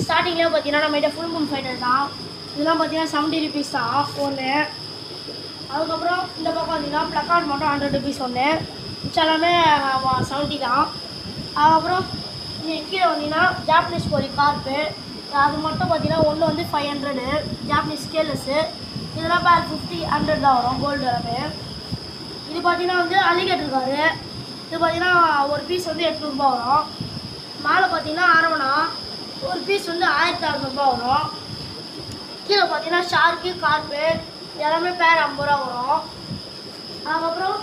ஸ்டார்டிங்லேயே பார்த்தீங்கன்னா நம்மகிட்ட ஃபுல் மூன் ஃபைட்டர் தான். இதெல்லாம் பார்த்தீங்கன்னா 70 ருபீஸ் தான் ஒன்று. அதுக்கப்புறம் இந்த பக்கம் பார்த்தீங்கன்னா ப்ளக்கார்ட் மட்டும் 100 ருபீஸ் ஒன்று. மிச்சம் எல்லாமே 70 தான். அதுக்கப்புறம் நீங்கள் கீழே வந்தீங்கன்னா ஜாப்பனீஸ் கோழி கார்ப்பு, அது மட்டும் பார்த்தீங்கன்னா ஒன்று வந்து 500. ஜாப்பனீஸ் ஸ்கேலஸ்ஸு இதெல்லாம் பேர் 50 100 தான் வரும் கோல்டு எல்லாமே. இது பார்த்தீங்கன்னா வந்து அலிகேட்டர் காரு. இது பார்த்தீங்கன்னா ஒரு பீஸ் வந்து 800 ரூபா வரும். மேலே பார்த்தீங்கன்னா அரவணா ஒரு பீஸ் வந்து 1600 ரூபா வரும். கீழே பார்த்தீங்கன்னா ஷார்க்கு கார்ப்பு எல்லாமே பேர் 50 ரூபா வரும். அதுக்கப்புறம்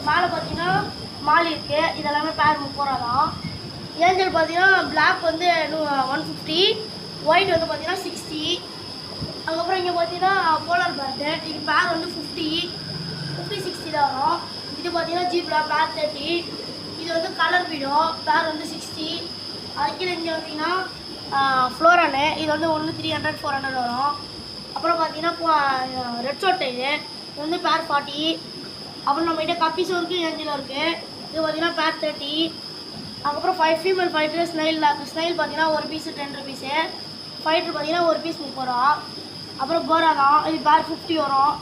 மேலே பார்த்தீங்கன்னா மாலி இருக்குது, இதெல்லாமே பேர் 30 ரூபா தான். ஏஞ்சல் பார்த்தீங்கன்னா பிளாக் வந்து 150, ஒயிட் வந்து பார்த்தீங்கன்னா 60. அதுக்கப்புறம் இங்கே பார்த்தீங்கன்னா போலார் பேர்டு, இது பேர் வந்து 50 60 தான் வரும். இது பார்த்தீங்கன்னா ஜீப்ரா பேர் 30. இது வந்து கலர் வீடோ பேர் வந்து 60. அதுக்கு இங்கே பார்த்தீங்கன்னா ஃப்ளோரானு, இது வந்து ஒன்று 300 400 வரும். அப்புறம் பார்த்தீங்கன்னா ரெட் சோட்டைலு, இது வந்து பேர் 40. அப்புறம் நம்மகிட்ட கப்பீஸும் இருக்குது, ஏஞ்சலும் இருக்குது. இது பார்த்தீங்கன்னா பேர் 30. அதுக்கப்புறம் 5 ஃபீமேல் ஃபைட்டர் ஸ்னைல் பார்த்தீங்கன்னா ஒரு பீஸு 10 ருபீஸு. ஃபைட்டர் பார்த்தீங்கன்னா ஒரு பீஸ் 30 ரூபா. அப்புறம் கோரா தான், இது பேர் 50 வரும்.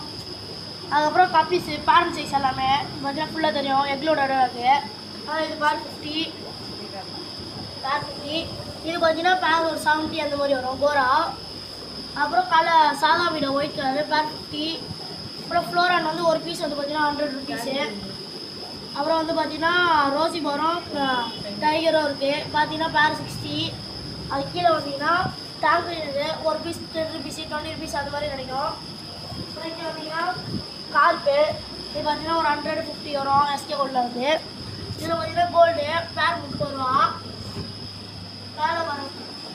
அதுக்கப்புறம் கப்பீஸு பேரண்ட் சைஸ் எல்லாமே பார்த்தீங்கன்னா ஃபுல்லாக தெரியும், எக்லோட இருக்குது. ஆனால் இது பேர் 50 பேர் 50. இது பார்த்தீங்கன்னா பேர் ஒரு 70 அந்த மாதிரி வரும் கோரா. அப்புறம் சாதா வீடு ஒயிட் கலரு பேர் 50. அப்புறம் ஃப்ளோரான் வந்து ஒரு பீஸ் வந்து பார்த்தீங்கன்னா 100 ருபீஸு. அப்புறம் வந்து பார்த்தீங்கன்னா ரோசி மரம் டைகரும் இருக்குது, பார்த்தீங்கன்னா பேர் 60. அது கீழே வந்தீங்கன்னா டேங்கு ஒரு பீஸ் 10 ருபீஸு 20 ருபீஸ் அது மாதிரி கிடைக்கும். அப்புறம் இங்கே வந்தீங்கன்னா கார்ப்பு, இது பார்த்தீங்கன்னா ஒரு 150 வரும் எஸ்கே கோல்டில் வந்து. இதில் பார்த்தீங்கன்னா கோல்டு பேர் 30 ரூபா.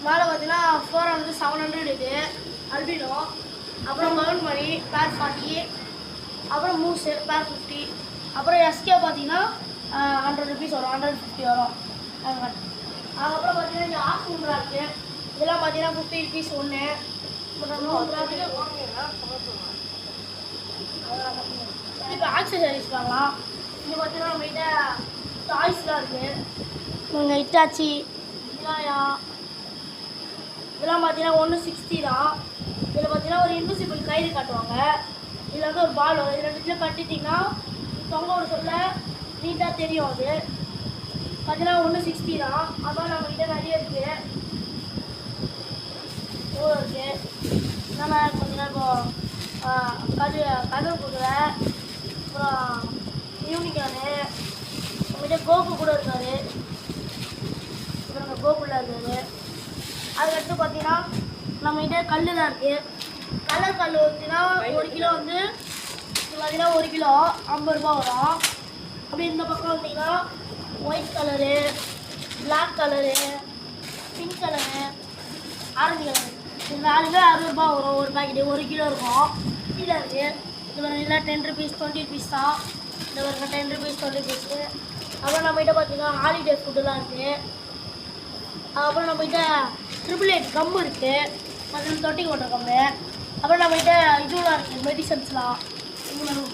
மேலே பார்த்தீங்கன்னா ஃப்ளோரா வந்து 700 இது அல்பினோ. அப்புறம் மவுண்ட் மாதிரி பேர் 40. அப்புறம் மூஸு பேர் 50. அப்புறம் எஸ்கே பார்த்தீங்கன்னா 100 ருபீஸ் வரும், 150 வரும். அதுக்கப்புறம் பார்த்தீங்கன்னா இங்கே ஆஃப் மூன்றா இருக்குது, இதெல்லாம் பார்த்தீங்கன்னா 50 ருபீஸ் ஒன்று. இப்போ ஆக்சசரிஸ் வாங்கலாம். இங்கே பார்த்தீங்கன்னா நம்மகிட்ட டாய்ஸ்லாம் இருக்குது. இங்கே இட்டாச்சி இலாயா இதெல்லாம் பார்த்தீங்கன்னா ஒன்று 60 தான். இதில் பார்த்தீங்கன்னா ஒரு இன்விசிபிள் கயிறு காட்டுவாங்க, இதில் வந்து ஒரு பால் வரும். இது ரெண்டுத்தையும் கட்டிட்டிங்கன்னா தொங்க ஒரு சொல்ல நீட்டாக தெரியும். அது பார்த்தீங்கன்னா ஒன்று 60 தான். அதான் நம்மகிட்ட நிறைய இருக்குது, இருக்குது. என்னென்ன பார்த்தீங்கன்னா இப்போ கதவு குதிரை, அப்புறம் யூனிகானு, நம்மகிட்ட கோகு கூட இருக்காரு, அப்புறம் கோகுல இருக்காரு. அதுக்கடுத்து பார்த்தீங்கன்னா நம்மகிட்ட கல் தான் இருக்குது. கலர் கல் பார்த்தீங்கன்னா 1 கிலோ வந்து இது பார்த்தீங்கன்னா 1 கிலோ 50 ரூபா வரும். அப்படி இந்த பக்கம் வந்தீங்கன்னா white colour, black colour, pink colour, orange colour, இது 4 60 ரூபா வரும் ஒரு பாக்கெட்டு. 1 கிலோ இருக்கும். கீழே இருக்குது இது பார்த்தீங்கன்னா 10 ருபீஸ் 20 ருபீஸ் தான். இது வருங்க 10 ருபீஸ் 20 ருபீஸு. அப்புறம் நம்மகிட்ட பார்த்தீங்கன்னா ஹாலிடே ஃபுட்டுலாம் இருக்குது. அப்புறம் நம்மகிட்ட 888 கம்மு இருக்குது, அதில் தொட்டி கொண்ட கம்மு. அப்புறம் நம்மகிட்ட இதுலாம் இருக்குது, மெடிசன்ஸ்லாம்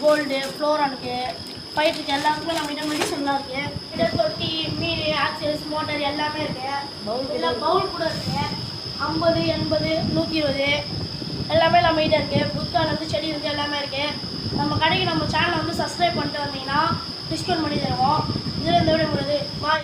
கோல்டு ஃப்ளோரானுக்கு ஃபைட்டுக்கு எல்லாருக்குமே நம்மகிட்ட மெடிசன்லாம் இருக்குது. இதில் தொட்டி மீன் ஆக்சஸ் மோட்டர் எல்லாமே இருக்குது. இதில் பவுல் கூட இருக்குது, 50 80 120 எல்லாமே நம்மகிட்ட இருக்குது. புத்தாலேருந்து செடி இருந்து எல்லாமே இருக்குது. நம்ம கடைக்கு நம்ம சேனலை வந்து சப்ஸ்கிரைப் பண்ணிட்டு வந்தீங்கன்னா டிஸ்கவுண்ட் பண்ணி தருவோம். இதில் இந்த